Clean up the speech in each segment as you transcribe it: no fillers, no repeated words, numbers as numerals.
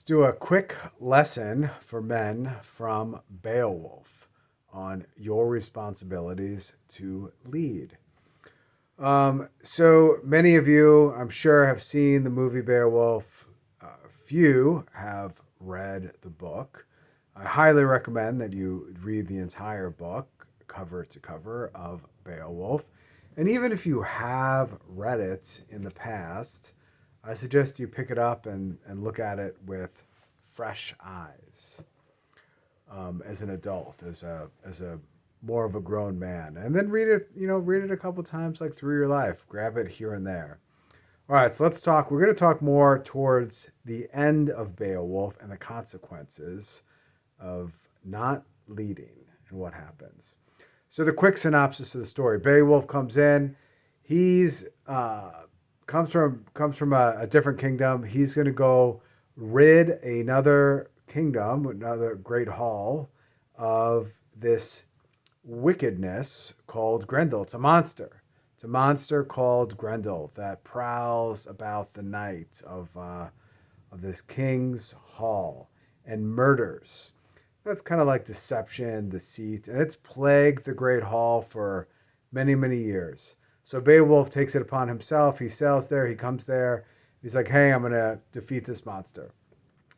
Let's do a quick lesson for men from Beowulf on your responsibilities to lead. So many of you, I'm sure, have seen the movie Beowulf. Few have read the book. I highly recommend that you read the entire book, cover to cover, of Beowulf. And even if you have read it in the past, I suggest you pick it up and look at it with fresh eyes as an adult, as a more of a grown man, and then read it. Read it a couple times, like through your life. Grab it here and there. All right, so let's talk. We're going to talk more towards the end of Beowulf and the consequences of not leading and what happens. So the quick synopsis of the story: Beowulf comes in. He's comes from a different kingdom. He's going to go rid another kingdom, another great hall, of this wickedness called Grendel. It's a monster. It's a monster called Grendel that prowls about the night of this king's hall and murders. That's kind of like deception, deceit, and it's plagued the great hall for many, many years. So Beowulf takes it upon himself. He sails there. He comes there. He's like, "Hey, I'm gonna defeat this monster."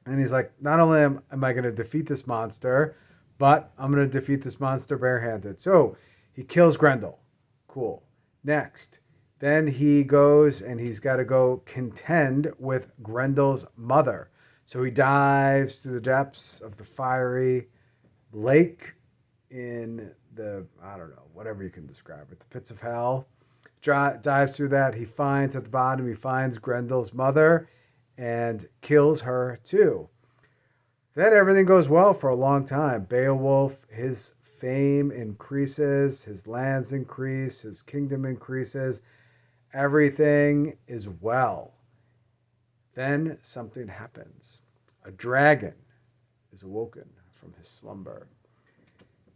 And he's like, "Not only am I gonna defeat this monster, but I'm gonna defeat this monster barehanded." So he kills Grendel. Cool. Next, then he goes and he's got to go contend with Grendel's mother. So he dives to the depths of the fiery lake in the, I don't know, whatever you can describe it, the pits of hell. Dives through that. He finds at the bottom, he finds Grendel's mother and kills her too. Then everything goes well for a long time. Beowulf, his fame increases, his lands increase, his kingdom increases. Everything is well. Then something happens. A dragon is awoken from his slumber.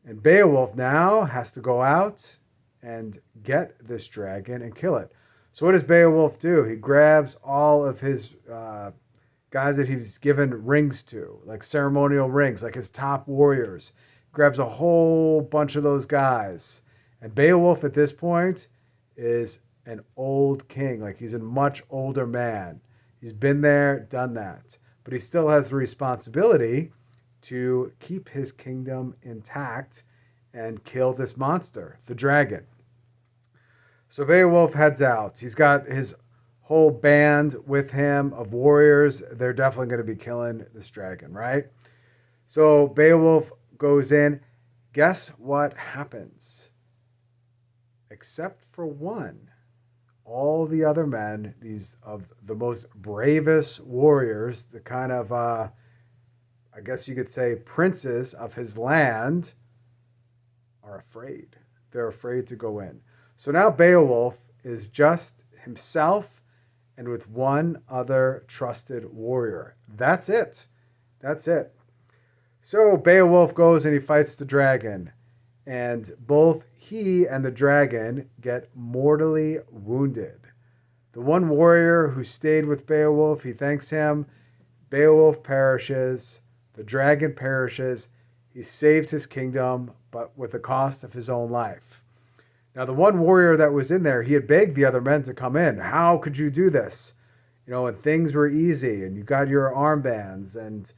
And Beowulf now has to go out and get this dragon and kill it. So what does Beowulf do? He grabs all of his guys that he's given rings to, like ceremonial rings, like his top warriors. Grabs a whole bunch of those guys. And Beowulf at this point is an old king. Like he's a much older man. He's been there, done that. But he still has the responsibility to keep his kingdom intact and kill this monster, the dragon. So Beowulf heads out. He's got his whole band with him of warriors. They're definitely going to be killing this dragon, right? So Beowulf goes in. Guess what happens? Except for one. All the other men, these of the most bravest warriors, the kind of, I guess you could say, princes of his land, are afraid. They're afraid to go in. So now Beowulf is just himself and with one other trusted warrior. That's it. That's it. So Beowulf goes and he fights the dragon. And both he and the dragon get mortally wounded. The one warrior who stayed with Beowulf, he thanks him. Beowulf perishes. The dragon perishes. He saved his kingdom, but with the cost of his own life. Now, the one warrior that was in there, he had begged the other men to come in. How could you do this? And things were easy, and you got your armbands, and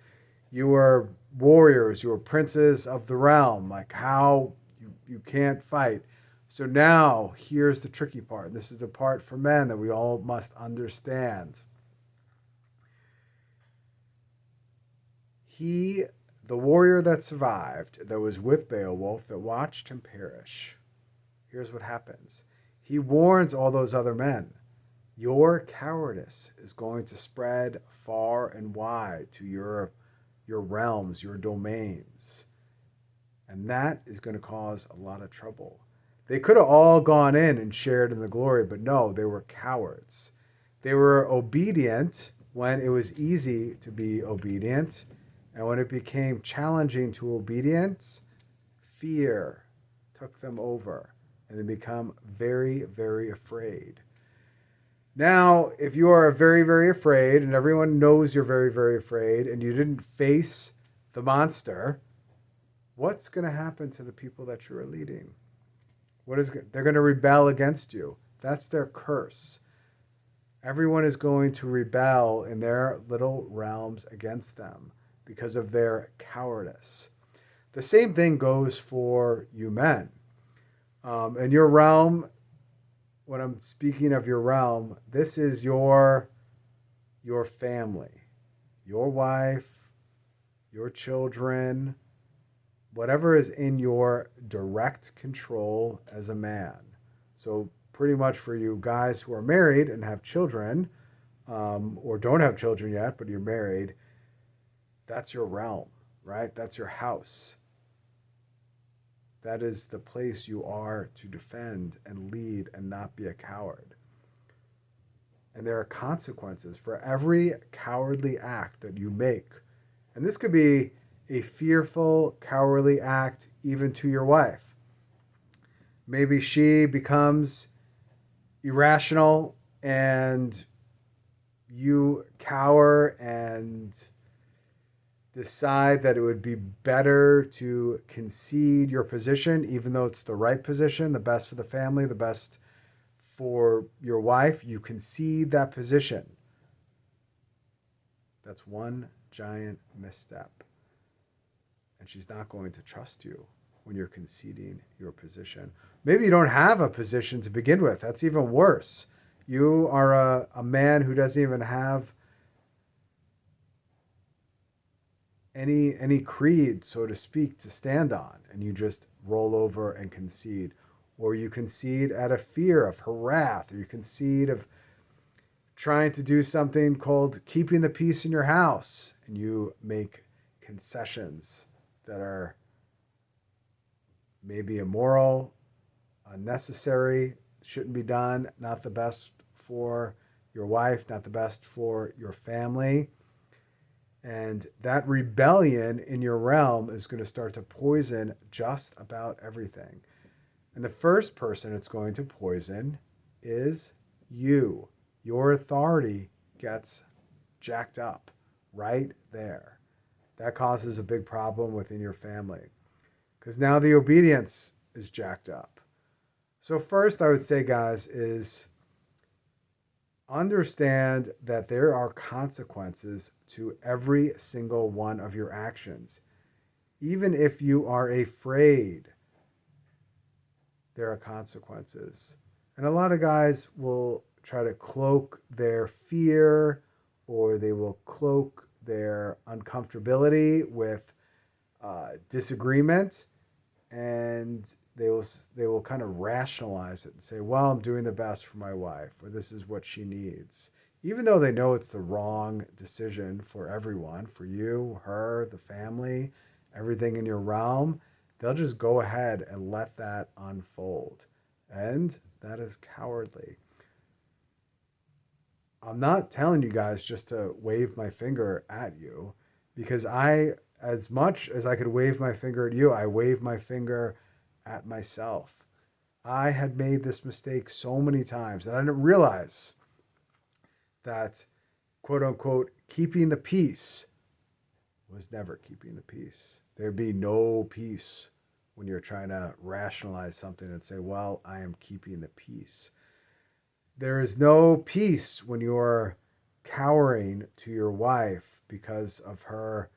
you were warriors, you were princes of the realm. Like, how you can't fight. So now, here's the tricky part. This is the part for men that we all must understand. The warrior that survived, that was with Beowulf, that watched him perish, here's what happens. He warns all those other men. Your cowardice is going to spread far and wide to your realms, your domains. And that is going to cause a lot of trouble. They could have all gone in and shared in the glory, but no, they were cowards. They were obedient when it was easy to be obedient. And when it became challenging to obedience, fear took them over. And they become very, very afraid. Now, if you are very, very afraid, and everyone knows you're very, very afraid, and you didn't face the monster, what's going to happen to the people that you are leading? They're going to rebel against you. That's their curse. Everyone is going to rebel in their little realms against them because of their cowardice. The same thing goes for you men. In your realm, when I'm speaking of your realm, this is your family, your wife, your children, whatever is in your direct control as a man. So pretty much for you guys who are married and have children, or don't have children yet, but you're married, that's your realm, right? That's your house. That is the place you are to defend and lead and not be a coward. And there are consequences for every cowardly act that you make. And this could be a fearful, cowardly act even to your wife. Maybe she becomes irrational and you cower and decide that it would be better to concede your position, even though it's the right position, the best for the family, the best for your wife. You concede that position. That's one giant misstep. And she's not going to trust you when you're conceding your position. Maybe you don't have a position to begin with. That's even worse. You are a man who doesn't even have any creed, so to speak, to stand on, and you just roll over and concede. Or you concede out of fear of her wrath, or you concede of trying to do something called keeping the peace in your house, and you make concessions that are maybe immoral, unnecessary, shouldn't be done, not the best for your wife, not the best for your family. And that rebellion in your realm is going to start to poison just about everything. And the first person it's going to poison is you. Your authority gets jacked up right there. That causes a big problem within your family because now the obedience is jacked up. So first I would say, guys, is understand that there are consequences to every single one of your actions. Even if you are afraid, there are consequences. And a lot of guys will try to cloak their fear, or they will cloak their uncomfortability with disagreement, and they will kind of rationalize it and say, well, I'm doing the best for my wife, or this is what she needs, even though they know it's the wrong decision for everyone, for you, her, the family, everything in your realm. They'll just go ahead and let that unfold, and that is cowardly. I'm not telling you guys just to wave my finger at you, because as much as I could wave my finger at you, I wave my finger at myself. I had made this mistake so many times that I didn't realize that, quote unquote, keeping the peace was never keeping the peace. There'd be no peace when you're trying to rationalize something and say, well, I am keeping the peace. There is no peace when you're cowering to your wife because of her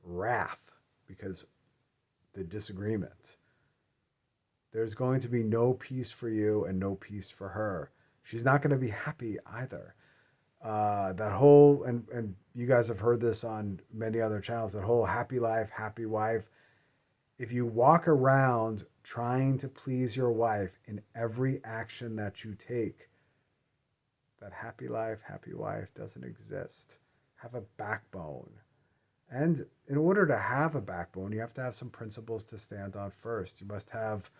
wrath, because the disagreement. There's going to be no peace for you and no peace for her. She's not going to be happy either. That whole, and you guys have heard this on many other channels, that whole happy life, happy wife. If you walk around trying to please your wife in every action that you take, that happy life, happy wife doesn't exist. Have a backbone. And in order to have a backbone, you have to have some principles to stand on first. You must have,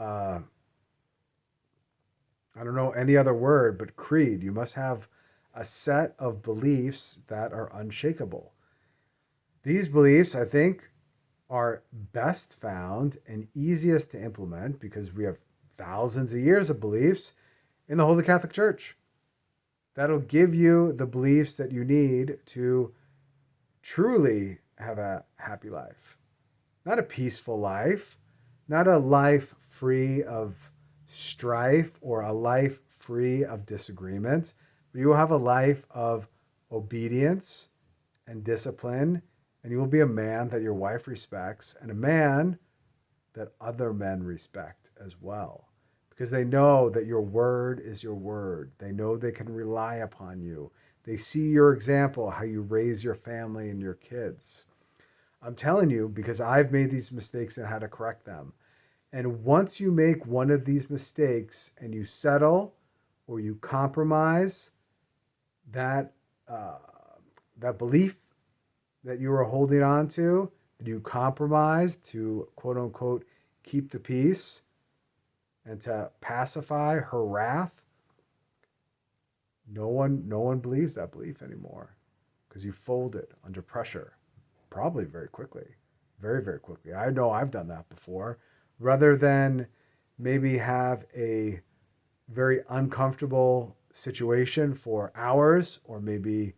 I don't know any other word, but creed. You must have a set of beliefs that are unshakable. These beliefs, I think, are best found and easiest to implement because we have thousands of years of beliefs in the Holy Catholic Church. That'll give you the beliefs that you need to truly have a happy life. Not a peaceful life, not a life free of strife or a life free of disagreement, but you will have a life of obedience and discipline, and you will be a man that your wife respects and a man that other men respect as well. Because they know that your word is your word. They know they can rely upon you. They see your example, how you raise your family and your kids. I'm telling you because I've made these mistakes and how to correct them. And once you make one of these mistakes and you settle or you compromise that that belief that you were holding on to, that you compromise to quote unquote keep the peace and to pacify her wrath, no one believes that belief anymore because you fold it under pressure, probably very quickly, very, very quickly. I know I've done that before. Rather than maybe have a very uncomfortable situation for hours or maybe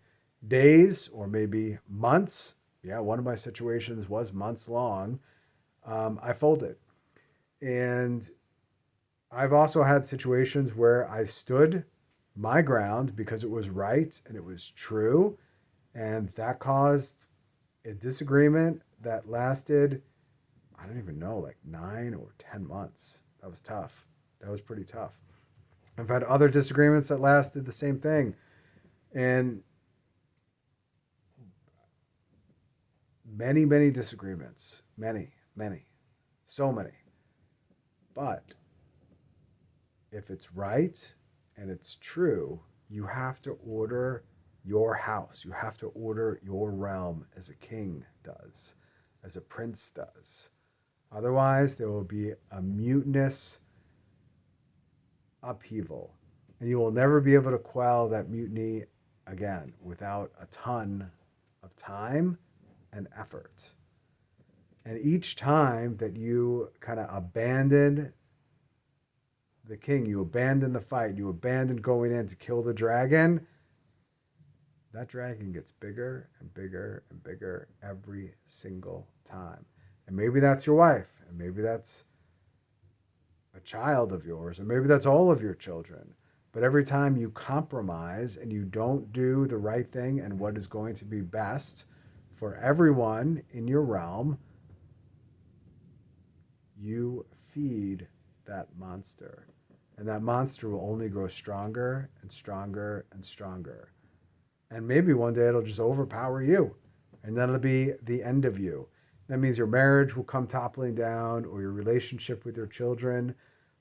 days or maybe months. Yeah, one of my situations was months long. I folded. And I've also had situations where I stood my ground because it was right and it was true. And that caused a disagreement that lasted, I don't even know, like 9 or 10 months. That was tough. That was pretty tough. I've had other disagreements that lasted the same thing. And many, many disagreements. Many, many. So many. But if it's right and it's true, you have to order your house. You have to order your realm as a king does, as a prince does. Otherwise, there will be a mutinous upheaval. And you will never be able to quell that mutiny again without a ton of time and effort. And each time that you kind of abandon the king, you abandon the fight, you abandon going in to kill the dragon, that dragon gets bigger and bigger and bigger every single time. And maybe that's your wife, and maybe that's a child of yours, or maybe that's all of your children. But every time you compromise and you don't do the right thing and what is going to be best for everyone in your realm, you feed that monster. And that monster will only grow stronger and stronger and stronger. And maybe one day it'll just overpower you. And then it'll be the end of you. That means your marriage will come toppling down, or your relationship with your children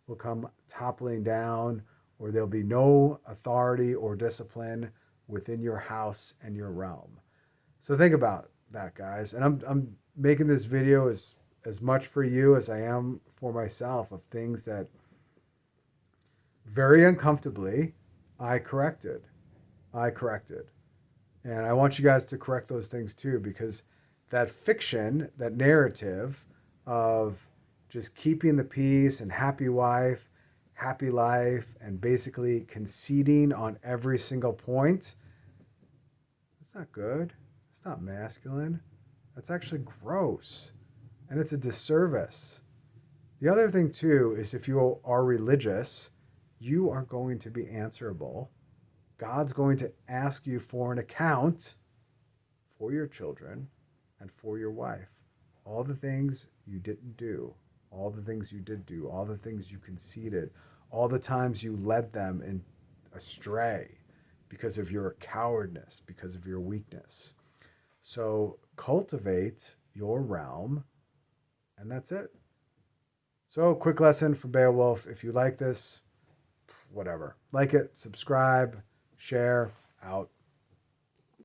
will come toppling down, or there'll be no authority or discipline within your house and your realm. So think about that, guys. And I'm making this video as much for you as I am for myself, of things that very uncomfortably I corrected. And I want you guys to correct those things too, because that fiction, that narrative of just keeping the peace and happy wife, happy life, and basically conceding on every single point, that's not good. It's not masculine. That's actually gross. And it's a disservice. The other thing too is, if you are religious, you are going to be answerable. God's going to ask you for an account for your children and for your wife. All the things you didn't do, all the things you did do, all the things you conceded, all the times you led them in astray because of your cowardness, because of your weakness. So cultivate your realm, and that's it. So, quick lesson from Beowulf. If you like this, whatever, like it, subscribe, share, out.